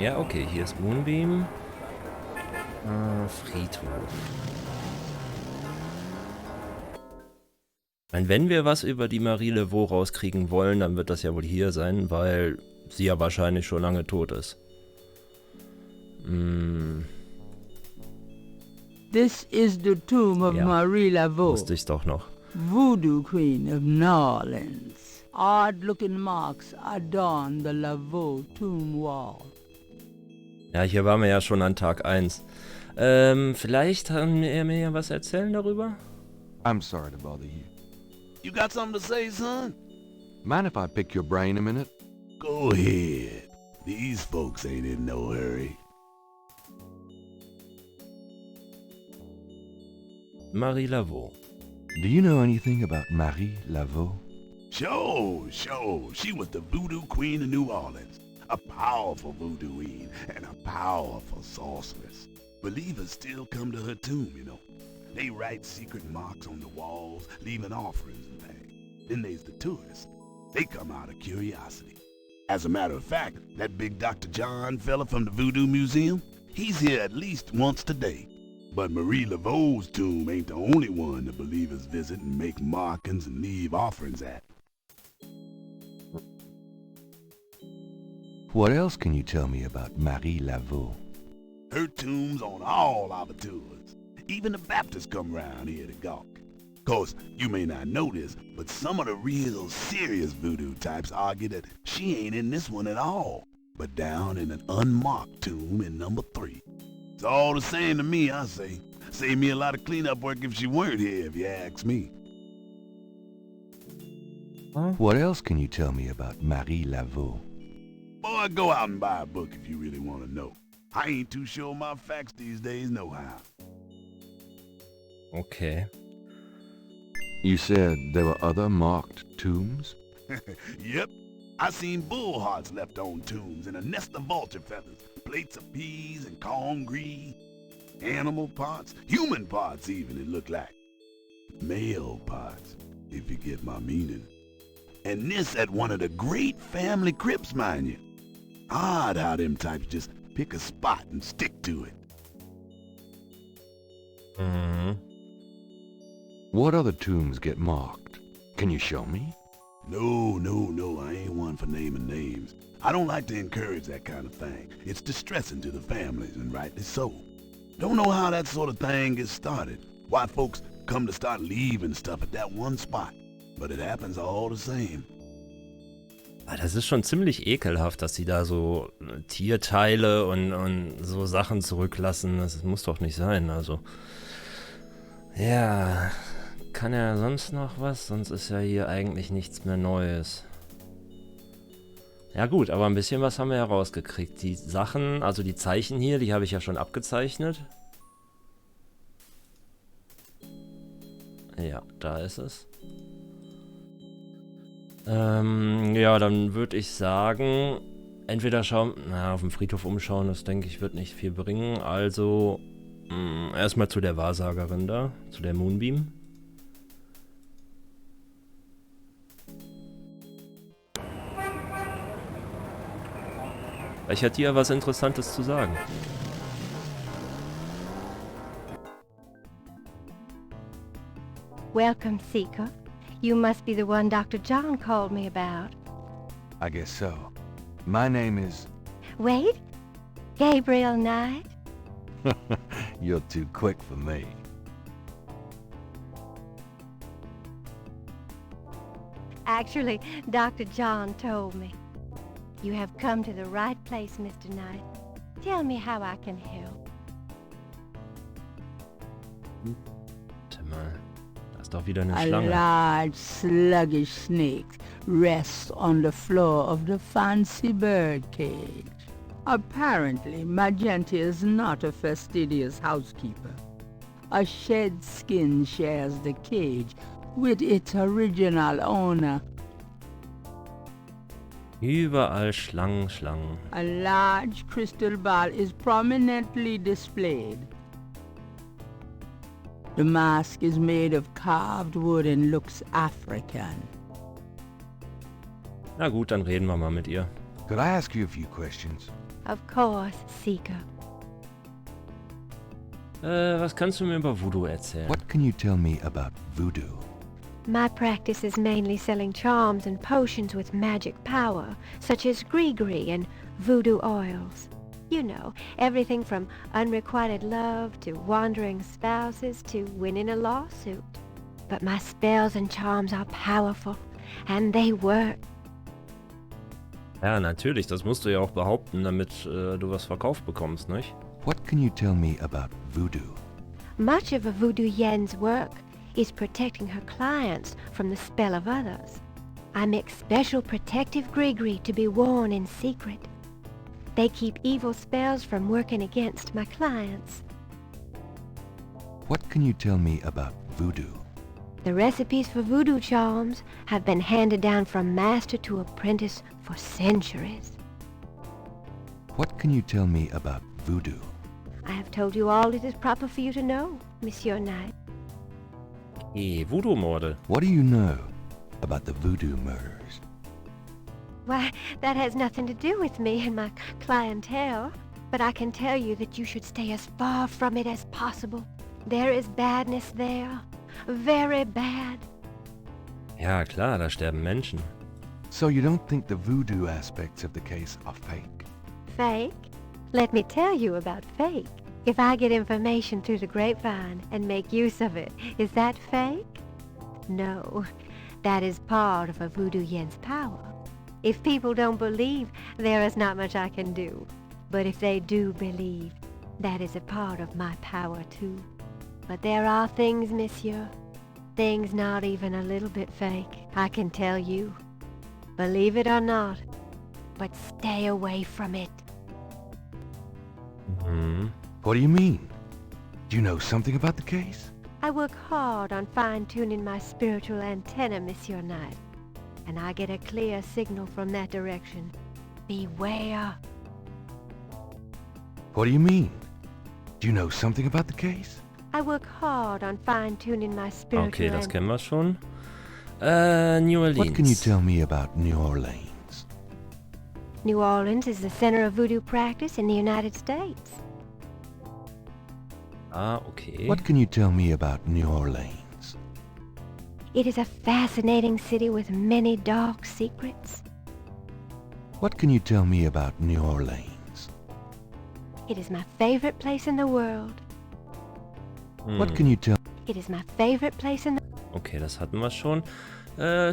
Ja, okay, hier ist Moonbeam. Friedhof. Wenn wir was über die Marie Laveau rauskriegen wollen, dann wird das ja wohl hier sein, weil sie ja wahrscheinlich schon lange tot ist. This is the tomb of Ja, Marie Laveau, wusste ich doch noch. Voodoo Queen of New Orleans. Odd-looking marks adorn the Laveau tomb wall. Ja, hier waren wir ja schon an Tag 1. Vielleicht kann er mir ja was erzählen darüber? I'm sorry to bother you. You got something to say, son? Mind if I pick your brain a minute? Go ahead. These folks ain't in no hurry. Marie Laveau. Do you know anything about Marie Laveau? Sure. She was the voodoo queen of New Orleans. A powerful voodooine and a powerful sorceress. Believers still come to her tomb, you know. They write secret marks on the walls, leaving offerings and things. Then there's the tourists. They come out of curiosity. As a matter of fact, that big Dr. John fella from the Voodoo Museum, he's here at least once today. But Marie Laveau's tomb ain't the only one the believers visit and make markings and leave offerings at. What else can you tell me about Marie Laveau? Her tomb's on all our tours. Even the Baptists come round here to gawk. Course, you may not know this, but some of the real serious voodoo types argue that she ain't in this one at all, but down in an unmarked tomb in number 3. It's all the same to me, I say. Save me a lot of cleanup work if she weren't here, if you ask me. What else can you tell me about Marie Laveau? Boy, go out and buy a book if you really want to know. I ain't too sure my facts these days nohow. Okay. You said there were other marked tombs? Yep. I seen bull hearts left on tombs and a nest of vulture feathers, plates of peas and cornmeal, animal parts, human parts even, it looked like. Male parts, if you get my meaning. And this at one of the great family crypts, mind you. Odd how them types just pick a spot and stick to it. What other tombs get marked? Can you show me? No, I ain't one for naming names. I don't like to encourage that kind of thing. It's distressing to the families, and rightly so. Don't know how that sort of thing gets started. Why folks come to start leaving stuff at that one spot. But it happens all the same. Das ist schon ziemlich ekelhaft, dass sie da so Tierteile und so Sachen zurücklassen. Das muss doch nicht sein, also. Ja, kann ja sonst noch was? Sonst ist ja hier eigentlich nichts mehr Neues. Ja gut, aber ein bisschen was haben wir ja rausgekriegt. Die Sachen, also die Zeichen hier, die habe ich ja schon abgezeichnet. Ja, da ist es. Ja, dann würde ich sagen, entweder schauen, auf dem Friedhof umschauen, das denke ich wird nicht viel bringen. Also erstmal zu der Wahrsagerin da, zu der Moonbeam. Vielleicht hat die ja was Interessantes zu sagen. Welcome, Seeker. You must be the one Dr. John called me about. I guess so. My name is... Wait, Gabriel Knight? You're too quick for me. Actually, Dr. John told me. You have come to the right place, Mr. Knight. Tell me how I can help. Warte mal, da ist doch wieder eine A Schlange. large, sluggish snake rests on the floor of the fancy bird cage. Apparently, Magenta is not a fastidious housekeeper. A shed skin shares the cage with its original owner. Überall Schlangen, Schlangen. A large crystal ball is prominently displayed. The mask is made of carved wood and looks African. Na gut, dann reden wir mal mit ihr. Could I ask you a few questions? Of course, Seeker. Was kannst du mir über Voodoo erzählen? What can you tell me about voodoo? My practice is mainly selling charms and potions with magic power, such as gree-gree and voodoo oils. You know, everything from unrequited love to wandering spouses to winning a lawsuit. But my spells and charms are powerful, and they work. Ja, natürlich, das musst du ja auch behaupten, damit du was verkauft bekommst, nicht? What can you tell me about voodoo? Much of a voodoo yen's work is protecting her clients from the spell of others. I make special protective gree-gree to be worn in secret. They keep evil spells from working against my clients. What can you tell me about voodoo? The recipes for voodoo charms have been handed down from master to apprentice for centuries. What can you tell me about voodoo? I have told you all it is proper for you to know, Monsieur Knight. Voodoo-Morde. What do you know about the voodoo murders? Why, that has nothing to do with me and my clientele, but I can tell you that you should stay as far from it as possible. There is badness there. Very bad. Ja, klar, da sterben Menschen. So you don't think the voodoo aspects of the case are fake? Fake? Let me tell you about fake. If I get information through the grapevine and make use of it, is that fake? No, that is part of a voodoo yen's power. If people don't believe, there is not much I can do. But if they do believe, that is a part of my power too. But there are things, monsieur, things not even a little bit fake, I can tell you. Believe it or not, but stay away from it. Mhm. What do you mean? Do you know something about the case? I work hard on fine-tuning my spiritual antenna, Monsieur Knight, and I get a clear signal from that direction. Beware. What do you mean? Do you know something about the case? I work hard on fine-tuning my spiritual Okay, das antenna. kennen wir schon. New Orleans. What can you tell me about New Orleans? New Orleans is the center of voodoo practice in the United States. Ah, okay. What can you tell me about New Orleans? It is a fascinating city with many dark secrets. What can you tell me about New Orleans? It is my favorite place in the world. What can you tell? It is my favorite place in the... Okay, das hatten wir schon.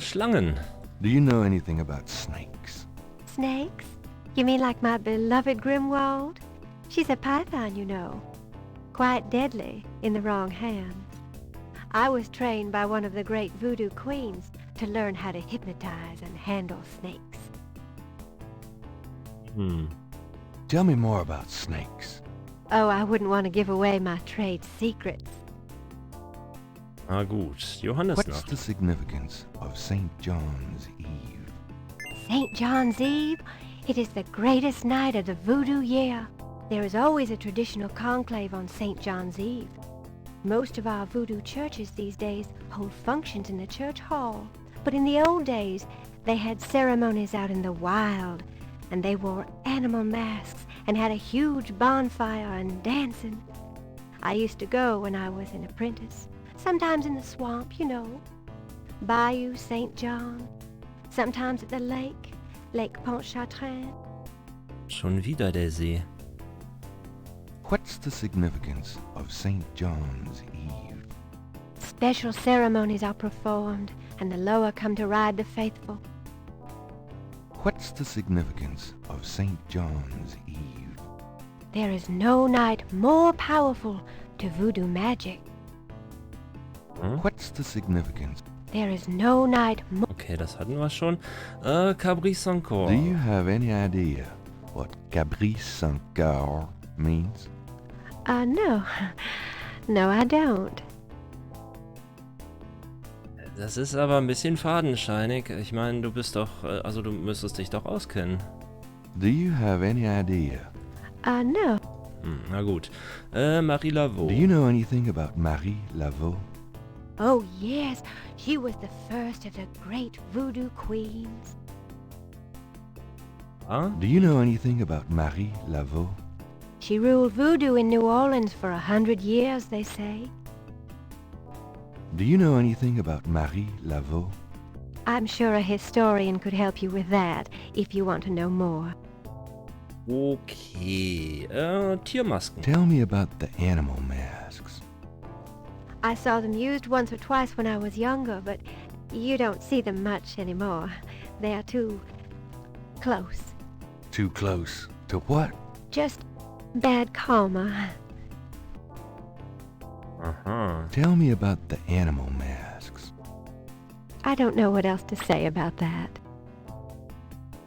Schlangen. Do you know anything about snakes? Snakes? You mean like my beloved Grimwald? She's a python, you know. Quite deadly in the wrong hands. I was trained by one of the great voodoo queens to learn how to hypnotize and handle snakes. Tell me more about snakes. Oh, I wouldn't want to give away my trade secrets. Na gut, What's Johannesnacht. the significance of St. John's Eve? St. John's Eve? It is the greatest night of the voodoo year. There is always a traditional conclave on St. John's Eve. Most of our voodoo churches these days hold functions in the church hall, but in the old days they had ceremonies out in the wild, and they wore animal masks and had a huge bonfire and dancing. I used to go when I was an apprentice, sometimes in the swamp, you know, Bayou St. John, sometimes at the lake, Lake Pontchartrain. Schon wieder der See. What's the significance of St. John's Eve? Special ceremonies are performed, and the Loa come to ride the faithful. What's the significance of St. John's Eve? There is no night more powerful to voodoo magic. What's the significance? There is no night more... Okay, das hatten wir schon. Cabrice encore. Do you have any idea what Gabriel Sankar means? No. No, I don't. Das ist aber ein bisschen fadenscheinig. Ich meine, du bist doch, also du müsstest dich doch auskennen. Do you have any idea? No. Na gut. Marie Laveau. Do you know anything about Marie Laveau? Oh, yes. She was the first of the great voodoo queens. Ah? Do you know anything about Marie Laveau? She ruled voodoo in New Orleans for 100 years, they say. Do you know anything about Marie Laveau? I'm sure a historian could help you with that, if you want to know more. Okay. Tiermasken. Tell me about the animal masks. I saw them used once or twice when I was younger, but you don't see them much anymore. They're too close. Too close to what? Just bad karma. Aha. Tell me about the animal masks. I don't know what else to say about that.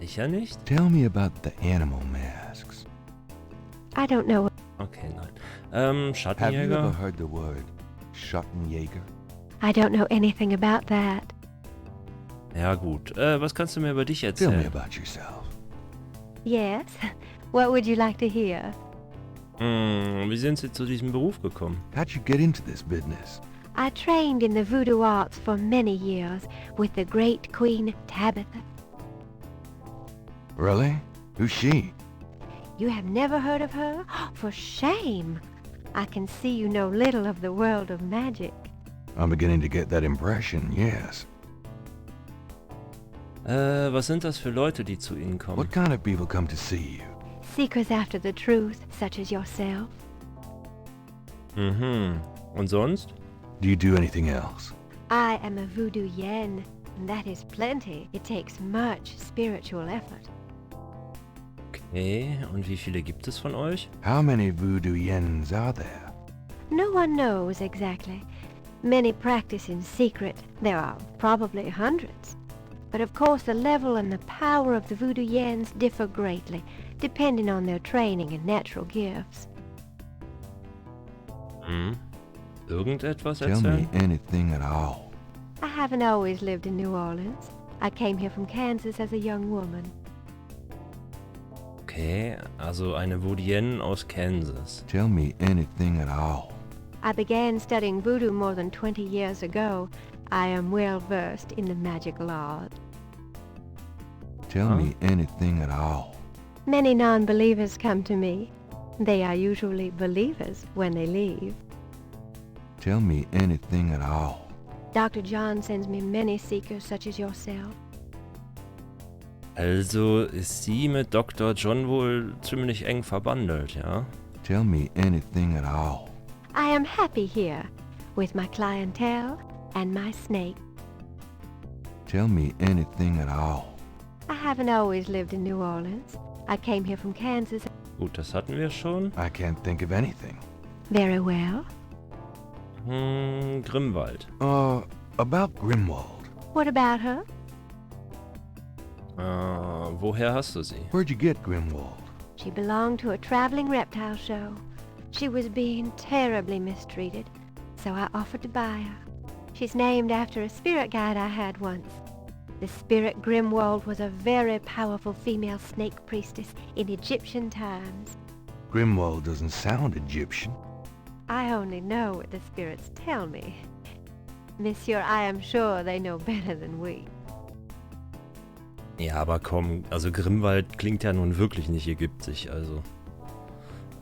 Sicher nicht? Tell me about the animal masks. I don't know. Okay, nein. Have you ever Schattenjäger? heard the word Schattenjäger? I don't know anything about that. Ja gut. Was kannst du mir über dich Tell me erzählen? about yourself. Yes? What would you like to hear? Wie sind Sie zu diesem Beruf gekommen? How'd you get into this business? I trained in the voodoo arts for many years with the great Queen Tabitha. Really? Who's she? You have never heard of her? For shame! I can see you know little of the world of magic. I'm beginning to get that impression, yes. Was sind das für Leute, die zu Ihnen kommen? What kind of people come to see you? Seekers after the truth, such as yourself. Mhm. Und sonst? Do you do anything else? I am a voodoo yen, and that is plenty. It takes much spiritual effort. Okay. Und wie viele gibt es von euch? How many voodoo yens are there? No one knows exactly. Many practice in secret. There are probably hundreds. But of course the level and the power of the voodoo yens differ greatly, depending on their training and natural gifts. Hm. Irgendetwas Tell me erzählen? anything at all. I haven't always lived in New Orleans. I came here from Kansas as a young woman. Okay, also eine Vaudienne aus Kansas. Tell me anything at all. I began studying voodoo more than 20 years ago. I am well versed in the magical art. Tell Huh? me anything at all. Many non-believers come to me. They are usually believers when they leave. Tell me anything at all. Dr. John sends me many seekers such as yourself. Also ist sie mit Dr. John wohl ziemlich eng verbandelt, ja? Tell me anything at all. I am happy here with my clientele and my snake. Tell me anything at all. I haven't always lived in New Orleans. I came here from Kansas. Gut, das hatten wir schon. I can't think of anything. Very well. Grimwald. About Grimwald. What about her? Woher hast du sie? Where'd you get Grimwald? She belonged to a traveling reptile show. She was being terribly mistreated, so I offered to buy her. She's named after a spirit guide I had once. The spirit Grimwald was a very powerful female snake priestess in Egyptian times. Grimwald doesn't sound Egyptian. I only know what the spirits tell me. Monsieur, I am sure they know better than we. Ja, aber komm, also Grimwald klingt ja nun wirklich nicht ägyptisch, also.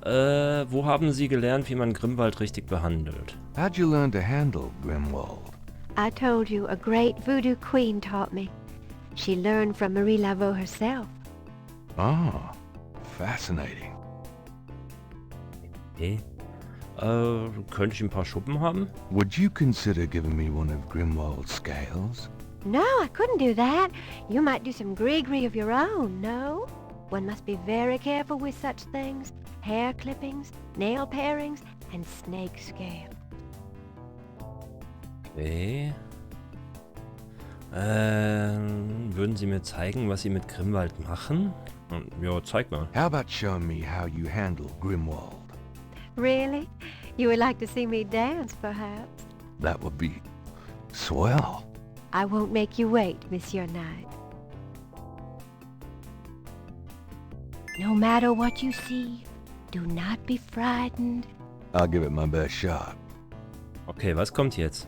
Wo haben Sie gelernt, wie man Grimwald richtig behandelt? How'd you learn to handle Grimwald? I told you a great voodoo queen taught me. She learned from Marie Laveau herself. Ah, fascinating. Okay. Könnte ich ein paar Schuppen haben? Would you consider giving me one of Grimwald's scales? No, I couldn't do that. You might do some gree-gree of your own, no? One must be very careful with such things. Hair clippings, nail parings, and snake scale. Okay. Würden Sie mir zeigen, was Sie mit Grimwald machen? Ja, zeig mal. How about showing me how you handle Grimwald? Really? You would like to see me dance, perhaps? That would be swell. I won't make you wait, Monsieur Knight. No matter what you see, do not be frightened. I'll give it my best shot. Okay, was kommt jetzt?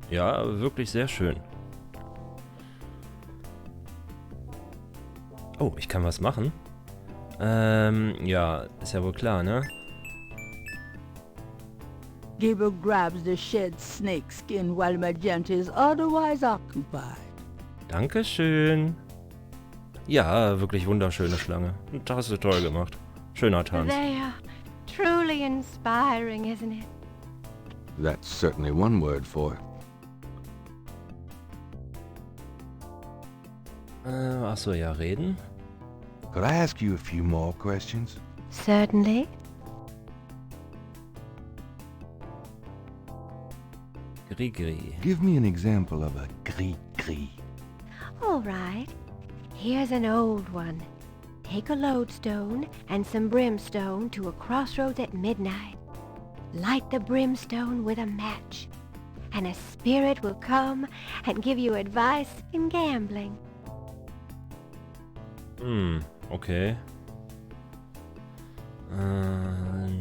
Ja, wirklich sehr schön. Oh, ich kann was machen? Ja, ist ja wohl klar, ne? Gabriel grabs the shed snake skin while Magenta is otherwise occupied. Dankeschön. Ja, wirklich wunderschöne Schlange. Das hast du toll gemacht. Schöner Tanz. They are truly inspiring, isn't it? That's certainly one word for it. Achso, ja, reden? Could I ask you a few more questions? Certainly. Gri-gri. Give me an example of a gris-gris. All right. Here's an old one. Take a lodestone and some brimstone to a crossroads at midnight. Light the brimstone with a match, and a spirit will come and give you advice in gambling. Okay.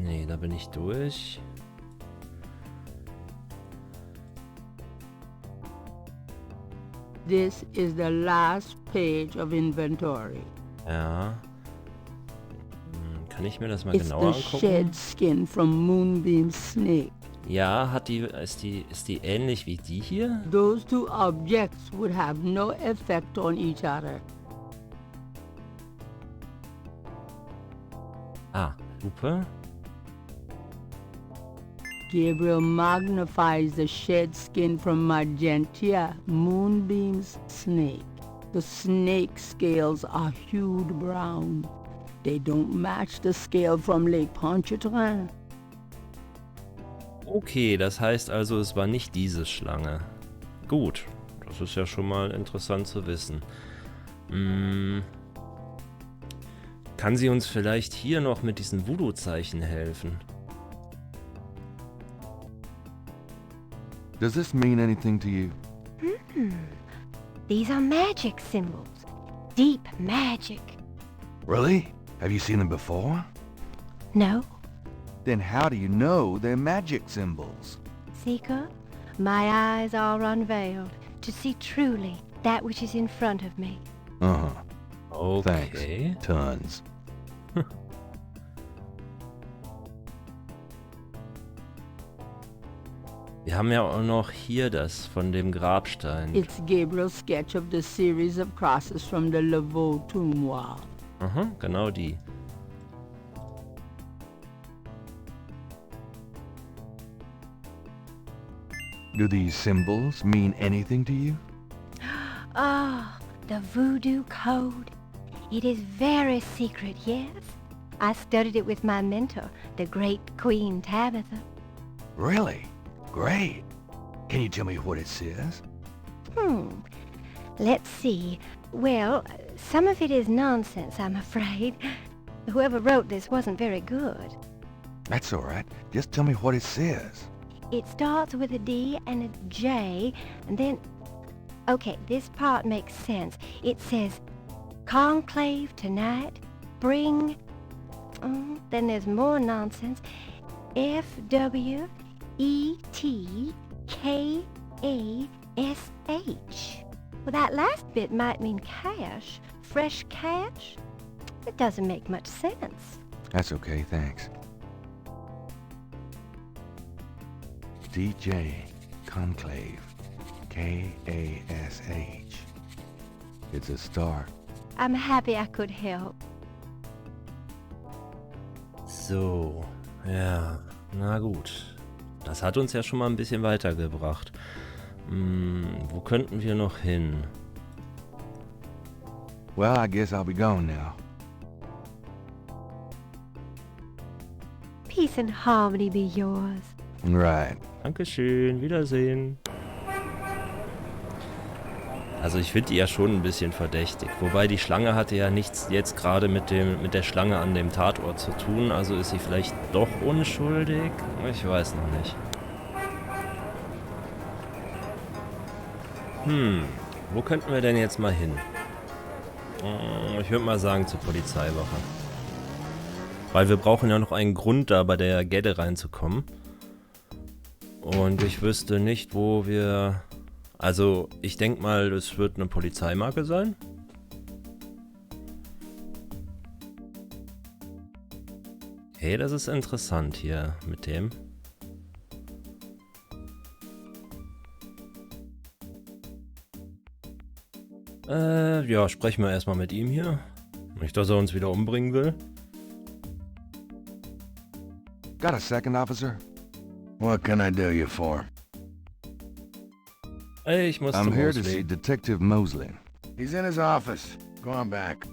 Nee, da bin ich durch. This is the last page of inventory. Ja. Kann ich mir das mal It's genauer the angucken? shed skin from Moonbeam's snake. Ja, ist die ähnlich wie die hier? Those two objects would have no effect on each other. Ah, Lupe. Gabriel magnifies the shed skin from Magenta, Moonbeam's snake. The snake scales are hued brown. They don't match the scale from Lake Pontchartrain. Okay, das heißt also, es war nicht diese Schlange. Gut, das ist ja schon mal interessant zu wissen. Kann sie uns vielleicht hier noch mit diesen Voodoo-Zeichen helfen? Does this mean anything to you? These are magic symbols. Deep magic. Really? Have you seen them before? No? Then how do you know they're magic symbols? Seeker, my eyes are unveiled to see truly that which is in front of me. Uh-huh. Okay. Thanks. Tons. Wir haben ja auch noch hier das von dem Grabstein. It's Gabriel's sketch of the series of crosses from the Laveau tomb wall. Aha, genau die. Do these symbols mean anything to you? Ah, the voodoo code. It is very secret, yes. I studied it with my mentor, the great Queen Tabitha. Really? Great. Can you tell me what it says? Let's see. Well, some of it is nonsense, I'm afraid. Whoever wrote this wasn't very good. That's all right. Just tell me what it says. It starts with a D and a J, and then... Okay, this part makes sense. It says, conclave tonight, bring... then there's more nonsense. F-W-E-T-K-A-S-H. Well, that last bit might mean cash. Fresh cash? It doesn't make much sense. That's okay, thanks. DJ Conclave. K-A-S-H. It's a start. I'm happy I could help. So, ja, na gut. Das hat uns ja schon mal ein bisschen weitergebracht. Wo könnten wir noch hin? Well, I guess I'll be gone now. Peace and harmony be yours. Right. Dankeschön, Wiedersehen. Also ich finde die ja schon ein bisschen verdächtig. Wobei die Schlange hatte ja nichts jetzt gerade mit der Schlange an dem Tatort zu tun. Also ist sie vielleicht doch unschuldig? Ich weiß noch nicht. Wo könnten wir denn jetzt mal hin? Ich würde mal sagen zur Polizeiwache. Weil wir brauchen ja noch einen Grund, da bei der Gedde reinzukommen. Und ich wüsste nicht, wo wir Also, ich denke mal, es wird eine Polizeimarke sein. Hey, das ist interessant hier mit dem. Ja, sprechen wir erstmal mit ihm hier. Nicht, dass er uns wieder umbringen will. Got a second, officer? What can I do you for? Ey, ich muss I'm zum here to see Mosley. Detective Mosley. He's in his office. Go on back.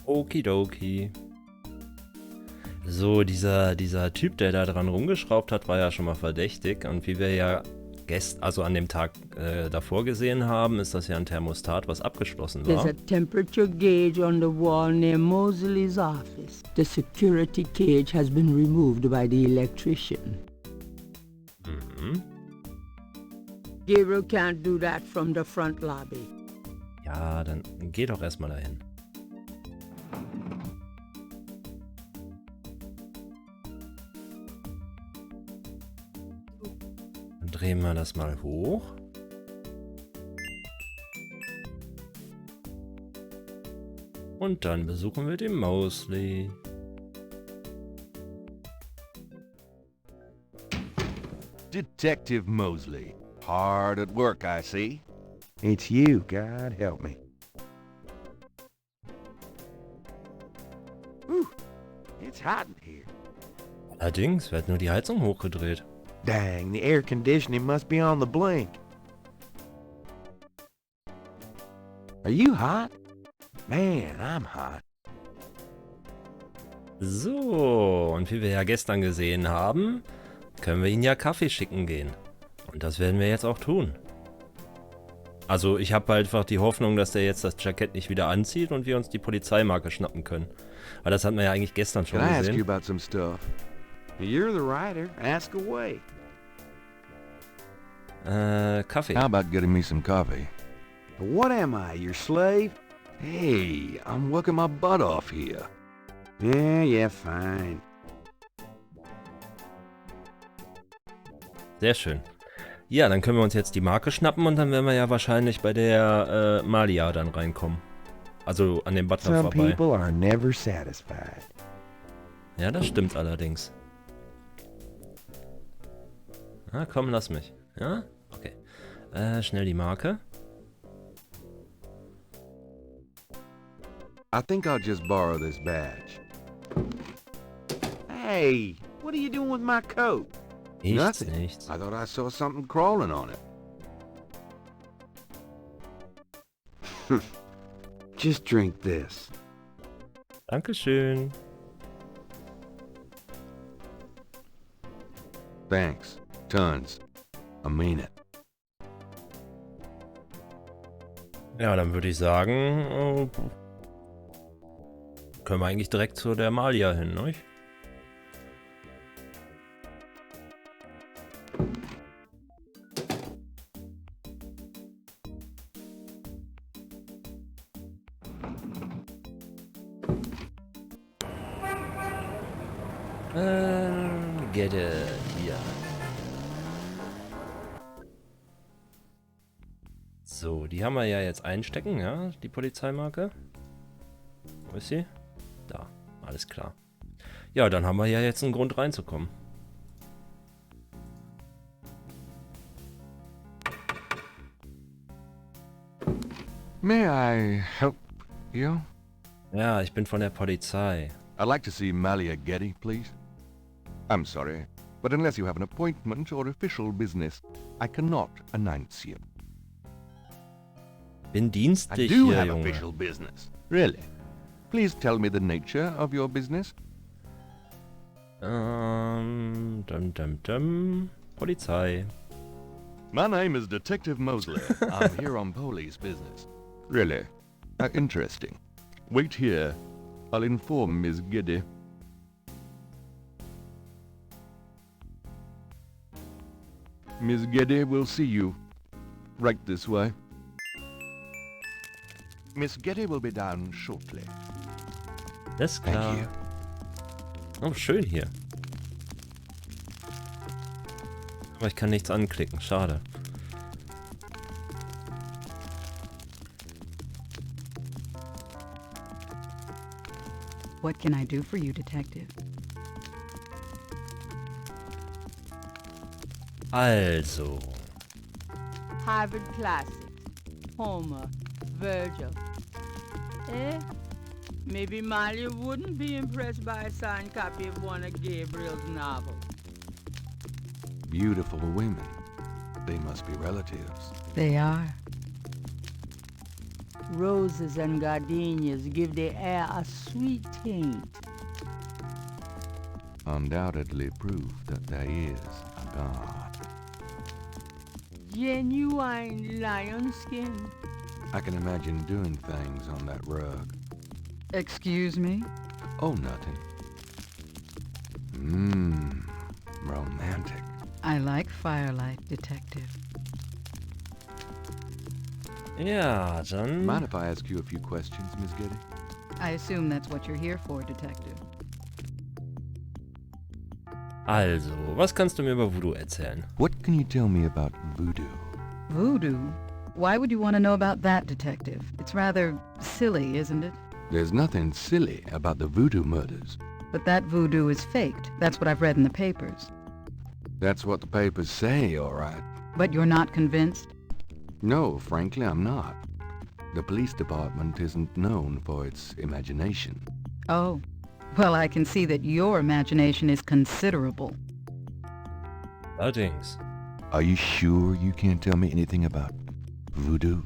Okidoki. So, dieser Typ, der da dran rumgeschraubt hat, war ja schon mal verdächtig. Und wie wir ja also an dem Tag davor gesehen haben, ist das ja ein Thermostat, was abgeschlossen There's war. a temperature gauge on the wall near Mosley's office. The security cage has been removed by the electrician. Mhm. Gabriel can't do that from the front lobby. Ja, dann geh doch erstmal dahin. Dann drehen wir das mal hoch. Und dann besuchen wir den Mosley. Detective Mosley. Hard at work, I see. It's you, God help me. Whew, it's hot in here. Allerdings, wer hat nur die Heizung hochgedreht? Dang, the air conditioning must be on the blink. Are you hot? Man, I'm hot. So, und wie wir ja gestern gesehen haben, können wir ihn ja Kaffee schicken gehen. Und das werden wir jetzt auch tun. Also ich habe einfach die Hoffnung, dass der jetzt das Jackett nicht wieder anzieht und wir uns die Polizeimarke schnappen können. Weil das hatten wir ja eigentlich gestern schon Can I ask you gesehen. about some stuff? You're the writer. Ask away. Kaffee. How about getting me some coffee? What am I, your slave? Hey, I'm working my butt off here. Yeah, fine. Sehr schön. Ja, dann können wir uns jetzt die Marke schnappen und dann werden wir ja wahrscheinlich bei der Malia dann reinkommen. Also an dem Butler Some vorbei. people are never satisfied. Ja, das stimmt allerdings. Na komm, lass mich. Ja? Okay. Schnell die Marke. I think I'll just borrow this badge. Hey, what are you doing with my coat? Nichts, Nothing. nichts. I thought I saw something crawling on it. Just drink this. Dankeschön. Thanks. Tons. I mean it. Ja, dann würde ich sagen, können wir eigentlich direkt zu der Malia hin, ne? Gette, hier. So, die haben wir ja jetzt einstecken, ja, die Polizeimarke. Wo ist sie? Da, alles klar. Ja, dann haben wir ja jetzt einen Grund reinzukommen. May I help you? Ja, ich bin von der Polizei. I'd like to see Malia Getty, please. I'm sorry, but unless you have an appointment or official business, I cannot announce you. Bin I dienstlich do hier, have Junge. official business. Really? Please tell me the nature of your business. Polizei. My name is Detective Mosley. I'm here on police business. Really? Interesting. Wait here. I'll inform Miss Getty. Miss Getty will see you. Right this way. Miss Getty will be down shortly. Das ist Thank klar. you. Oh, schön hier. Aber ich kann nichts anklicken, schade. What can I do for you, Detective? Also, Harvard classics. Homer, Virgil. Maybe Malia wouldn't be impressed by a signed copy of one of Gabriel's novels. Beautiful women. They must be relatives. They are. Roses and gardenias give the air a sweet taint. Undoubtedly proof that there is a God. Genuine lion skin. I can imagine doing things on that rug. Excuse me? Oh, nothing. Romantic. I like firelight, Detective. ja, dann... Mind if I ask you a few questions, Miss Getty? I assume that's what you're here for, Detective. Also, was kannst du mir über Voodoo erzählen? What can you tell me about voodoo? Voodoo? Why would you want to know about that, Detective? It's rather silly, isn't it? There's nothing silly about the voodoo murders. But that voodoo is faked. That's what I've read in the papers. That's what the papers say, all right. But you're not convinced? No, frankly, I'm not. The police department isn't known for its imagination. Oh. Well, I can see that your imagination is considerable. Allerdings. Are you sure you can't tell me anything about voodoo?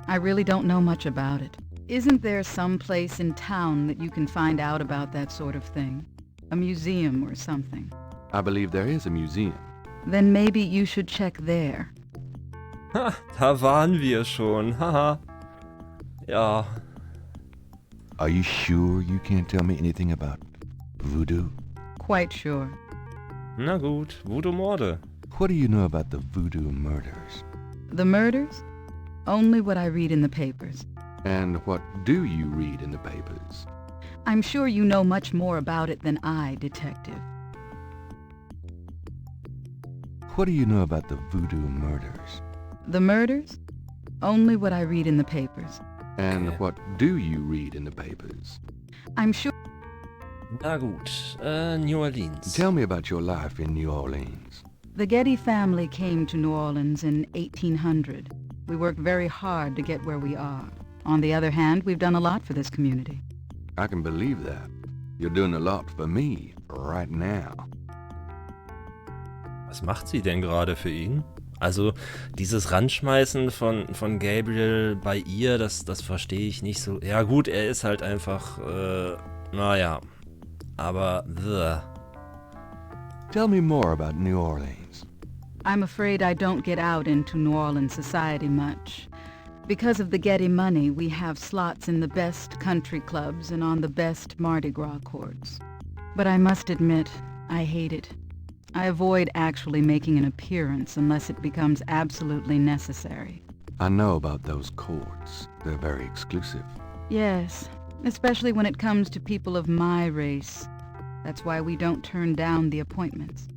I really don't know much about it. Isn't there some place in town that you can find out about that sort of thing? A museum or something? I believe there is a museum. Then maybe you should check there. Ha, da waren wir schon, haha. Ja, Are you sure you can't tell me anything about voodoo? Quite sure. na gut, Voodoo-Morde. What do you know about the voodoo murders? The murders? Only what I read in the papers. And what do you read in the papers? I'm sure you know much more about it than I, Detective. What do you know about the voodoo murders? The murders? Only what I read in the papers. And Okay. what do you read in the papers? I'm sure Na gut, New Orleans. Tell me about your life in New Orleans. the Getty family came to New Orleans in 1800. We worked very hard to get where we are. On the other hand, we've done a lot for this community. I can believe that. You're doing a lot for me right now. Was macht sie denn gerade für ihn? Also, dieses Ranschmeißen von Gabriel bei ihr, das verstehe ich nicht so. Ja gut, er ist halt einfach, naja. Aber, Tell me more about New Orleans. I'm afraid I don't get out into New Orleans society much. Because of the Getty money, we have slots in the best country clubs and on the best Mardi Gras courts. But I must admit, I hate it. I avoid actually making an appearance unless it becomes absolutely necessary. I know about those courts. They're very exclusive. Yes, especially when it comes to people of my race. That's why we don't turn down the appointments.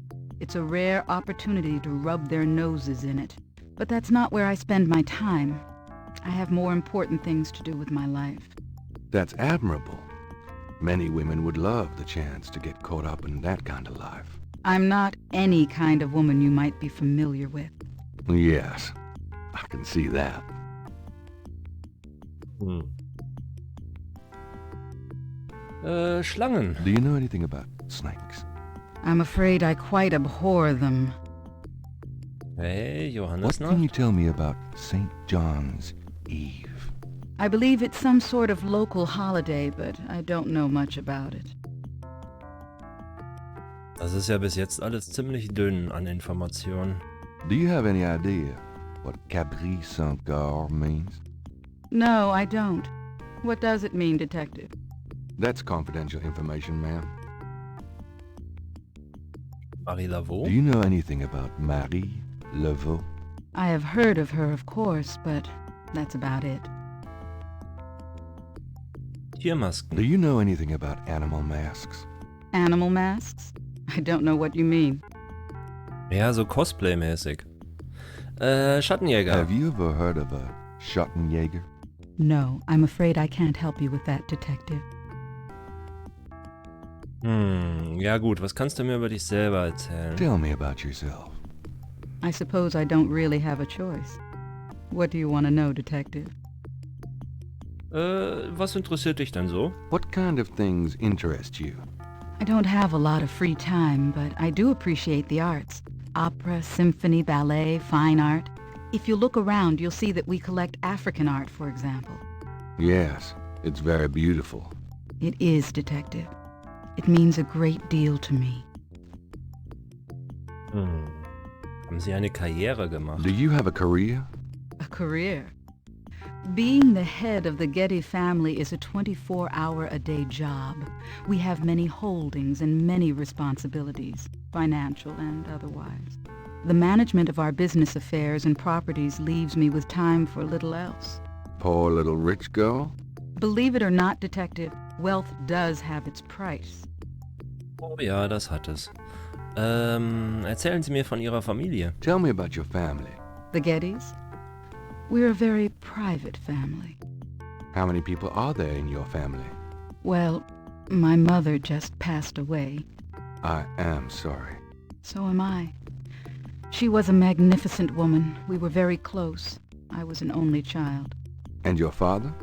It's a rare opportunity to rub their noses in it. But that's not where I spend my time. I have more important things to do with my life. That's admirable. Many women would love the chance to get caught up in that kind of life. I'm not any kind of woman you might be familiar with. Yes, I can see that. Schlangen. Do you know anything about snakes? I'm afraid I quite abhor them. Hey, Johannes What noch? can you tell me about St. John's Eve? I believe it's some sort of local holiday, but I don't know much about it. Das ist ja bis jetzt alles ziemlich dünn an Informationen. Do you have any idea what Cabri Saint-Gar means? No, I don't. What does it mean, Detective? That's confidential information, ma'am. Marie Laveau? Do you know anything about Marie Laveau? I have heard of her, of course, but that's about it. Tiermasken. Do you know anything about animal masks? Animal masks? I don't know what you mean. Ja, so Cosplay-mäßig. Schattenjäger. Have you ever heard of a Schottenjäger? No, I'm afraid I can't help you with that, Detective. Ja gut, was kannst du mir über dich selber erzählen? Tell me about yourself. I suppose I don't really have a choice. What do you want to know, Detective? Was interessiert dich denn so? What kind of things interest you? I don't have a lot of free time, but I do appreciate the arts. Opera, symphony, ballet, fine art. If you look around, you'll see that we collect African art, for example. Yes, it's very beautiful. It is, Detective. It means a great deal to me. Haben Sie eine Karriere gemacht? Do you have a career? A career. Being the head of the Getty family is a 24-hour-a-day job. We have many holdings and many responsibilities, financial and otherwise. The management of our business affairs and properties leaves me with time for little else. Poor little rich girl? Believe it or not, Detective, wealth does have its price. Oh ja, das hat es. Erzählen Sie mir von Ihrer Familie. Tell me about your family. The Gettys? We're a very private family. How many people are there in your family? Well, my mother just passed away. I am sorry. So am I. She was a magnificent woman. We were very close. I was an only child. And your father?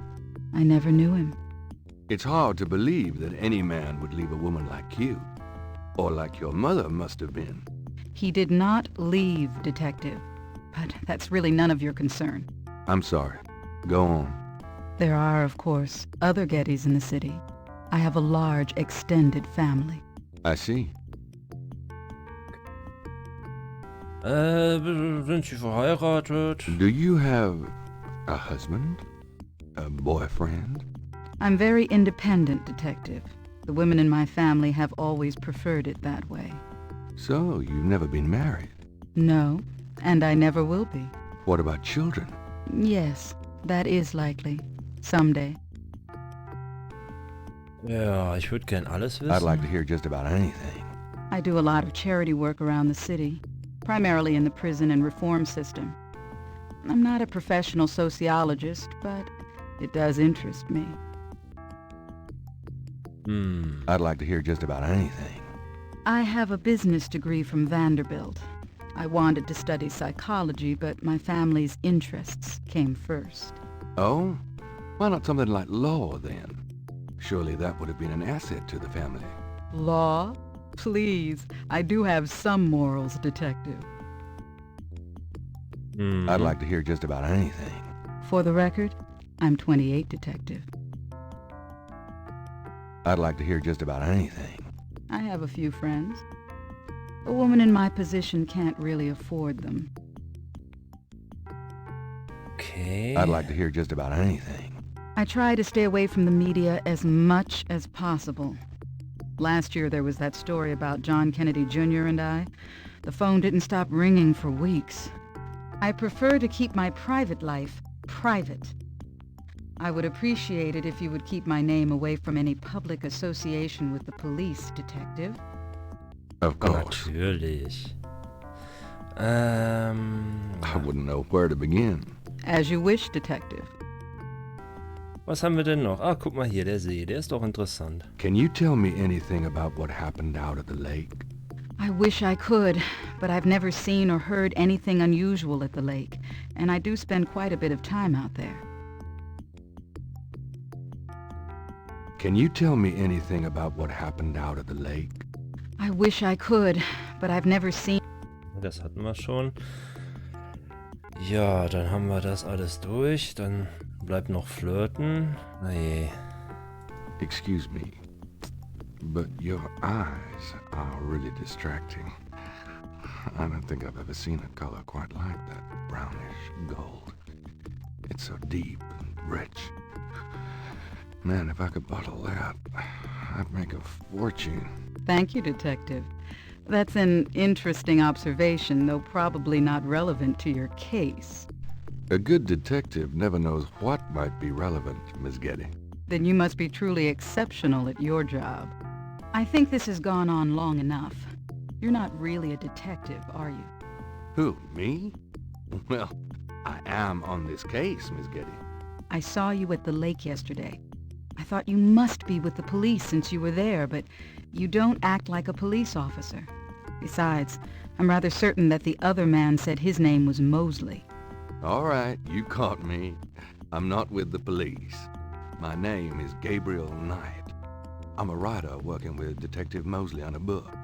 I never knew him. It's hard to believe that any man would leave a woman like you. Or like your mother must have been. He did not leave, Detective. But that's really none of your concern. I'm sorry. Go on. There are, of course, other Gettys in the city. I have a large, extended family. I see. Sind Sie verheiratet? Do you have a husband? A boyfriend? I'm very independent, Detective. The women in my family have always preferred it that way. So, you've never been married? No, and I never will be. What about children? Yes, that is likely. Someday. Ja, ich würde gern alles wissen. I'd like to hear just about anything. I do a lot of charity work around the city, primarily in the prison and reform system. I'm not a professional sociologist, but it does interest me. I'd like to hear just about anything. I have a business degree from Vanderbilt. I wanted to study psychology, but my family's interests came first. Oh? Why not something like law, then? Surely that would have been an asset to the family. Law? Please, I do have some morals, Detective. I'd like to hear just about anything. For the record, I'm 28, Detective. I'd like to hear just about anything. I have a few friends. A woman in my position can't really afford them. Okay. I'd like to hear just about anything. I try to stay away from the media as much as possible. Last year there was that story about John Kennedy Jr. and I. The phone didn't stop ringing for weeks. I prefer to keep my private life private. I would appreciate it if you would keep my name away from any public association with the police, Detective. Of course. Natürlich. I wouldn't know where to begin. As you wish, Detective. Was haben wir denn noch? Ah, guck mal hier, der See, der ist doch interessant. Can you tell me anything about what happened out at the lake? I wish I could, but I've never seen or heard anything unusual at the lake, and I do spend quite a bit of time out there. Can you tell me anything about what happened out at the lake? I wish I could, but I've never seen... Das hatten wir schon. Ja, dann haben wir das alles durch. Dann bleibt noch Flirten. Na je. Excuse me, but your eyes are really distracting. I don't think I've ever seen a color quite like that. Brownish gold. It's so deep and rich. Man, if I could bottle that, I'd make a fortune. Thank you, Detective. That's an interesting observation, though probably not relevant to your case. A good detective never knows what might be relevant, Miss Getty. Then you must be truly exceptional at your job. I think this has gone on long enough. You're not really a detective, are you? Who, me? Well, I am on this case, Miss Getty. I saw you at the lake yesterday. I thought you must be with the police since you were there, but you don't act like a police officer. Besides, I'm rather certain that the other man said his name was Mosley. All right, you caught me. I'm not with the police. My name is Gabriel Knight. I'm a writer working with Detective Mosley on a book.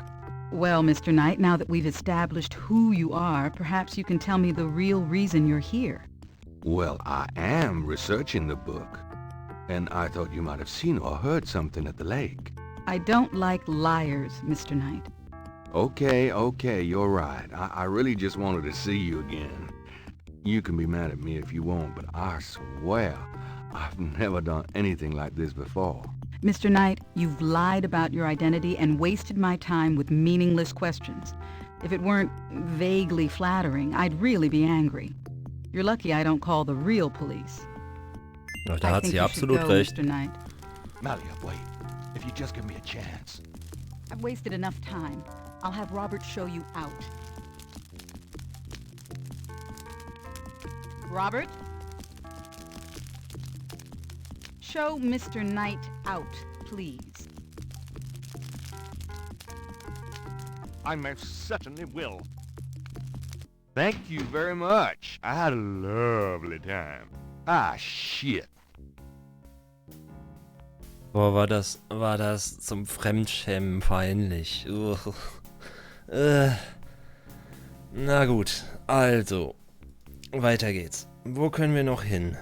Well, Mr. Knight, now that we've established who you are, perhaps you can tell me the real reason you're here. Well, I am researching the book, and I thought you might have seen or heard something at the lake. I don't like liars, Mr. Knight. Okay, you're right. I really just wanted to see you again. You can be mad at me if you want, but I swear I've never done anything like this before. Mr. Knight, you've lied about your identity and wasted my time with meaningless questions. If it weren't vaguely flattering, I'd really be angry. You're lucky I don't call the real police. Ja, da I hat think sie you should absolut go, recht. Mr. Knight. Malia, wait. If you just give me a chance. I've wasted enough time. I'll have Robert show you out. Robert? Show Mr. Knight out, please. I most certainly will. Thank you very much. I had a lovely time. Ah, shit. Boah, war das zum Fremdschämen peinlich. Na gut, also, weiter geht's. Wo können wir noch hin?